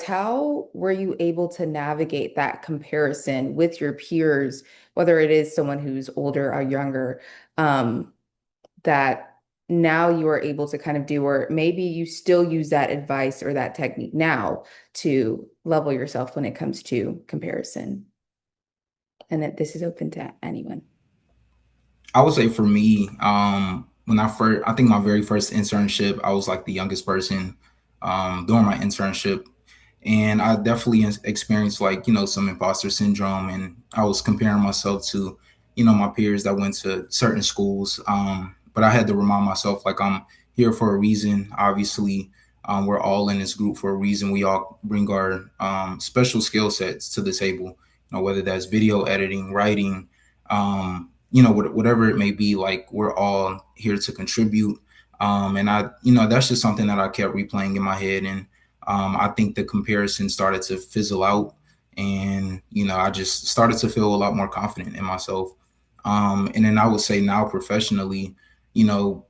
How were you able to navigate that comparison with your peers, whether it is someone who's older or younger, that now you are able to kind of do, or maybe you still use that advice or that technique now to level yourself when it comes to comparison? And that this is open to anyone. I would say for me, when I think my very first internship, I was like the youngest person during my internship, and I definitely experienced like some imposter syndrome, and I was comparing myself to my peers that went to certain schools. But I had to remind myself like I'm here for a reason. Obviously, we're all in this group for a reason. We all bring our special skill sets to the table. Whether that's video editing, writing. Whatever it may be, like we're all here to contribute. And that's just something that I kept replaying in my head. And I think the comparison started to fizzle out. And, I just started to feel a lot more confident in myself. And then I would say now professionally, you know,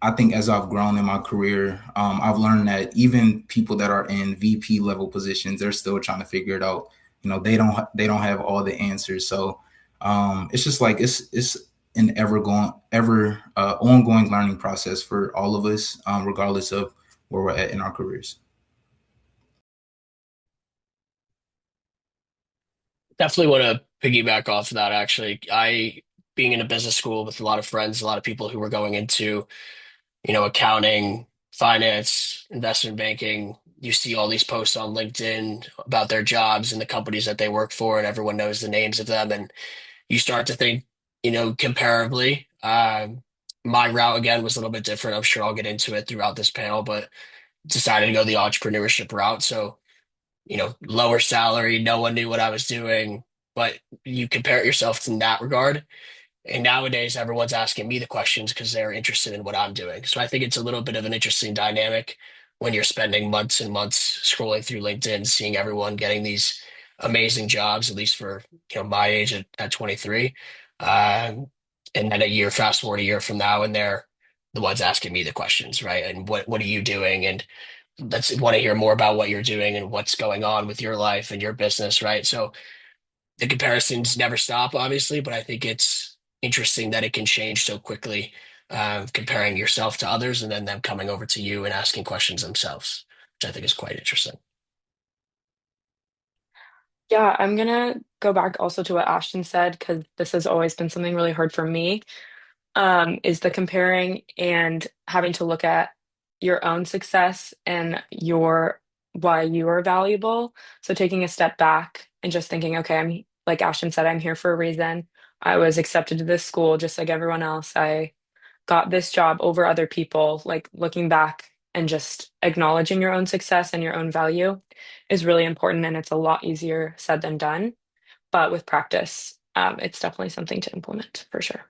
I think as I've grown in my career, I've learned that even people that are in VP level positions, they're still trying to figure it out. They don't have all the answers. So it's just like it's an ever ongoing learning process for all of us, regardless of where we're at in our careers. Definitely want to piggyback off of that, actually. Being in a business school with a lot of friends, a lot of people who were going into, accounting, finance, investment banking, you see all these posts on LinkedIn about their jobs and the companies that they work for, and everyone knows the names of them. And you start to think, comparably. My route, again, was a little bit different. I'm sure I'll get into it throughout this panel, but decided to go the entrepreneurship route. So, lower salary, no one knew what I was doing, but you compare it yourself in that regard. And nowadays, everyone's asking me the questions because they're interested in what I'm doing. So I think it's a little bit of an interesting dynamic when you're spending months and months scrolling through LinkedIn, seeing everyone getting these amazing jobs, at least for my age at 23. Um, and then fast forward a year from now, and they're the ones asking me the questions, right? And what are you doing? And let's want to hear more about what you're doing and what's going on with your life and your business, right? So the comparisons never stop, obviously, but I think it's interesting that it can change so quickly, comparing yourself to others and then them coming over to you and asking questions themselves, which I think is quite interesting. Yeah, I'm gonna go back also to what Ashton said because this has always been something really hard for me. Is the comparing and having to look at your own success and your why you are valuable. So taking a step back and just thinking, okay, I'm like Ashton said, I'm here for a reason. I was accepted to this school just like everyone else. I got this job over other people. Like looking back and just acknowledging your own success and your own value is really important, and it's a lot easier said than done. But with practice, it's definitely something to implement for sure.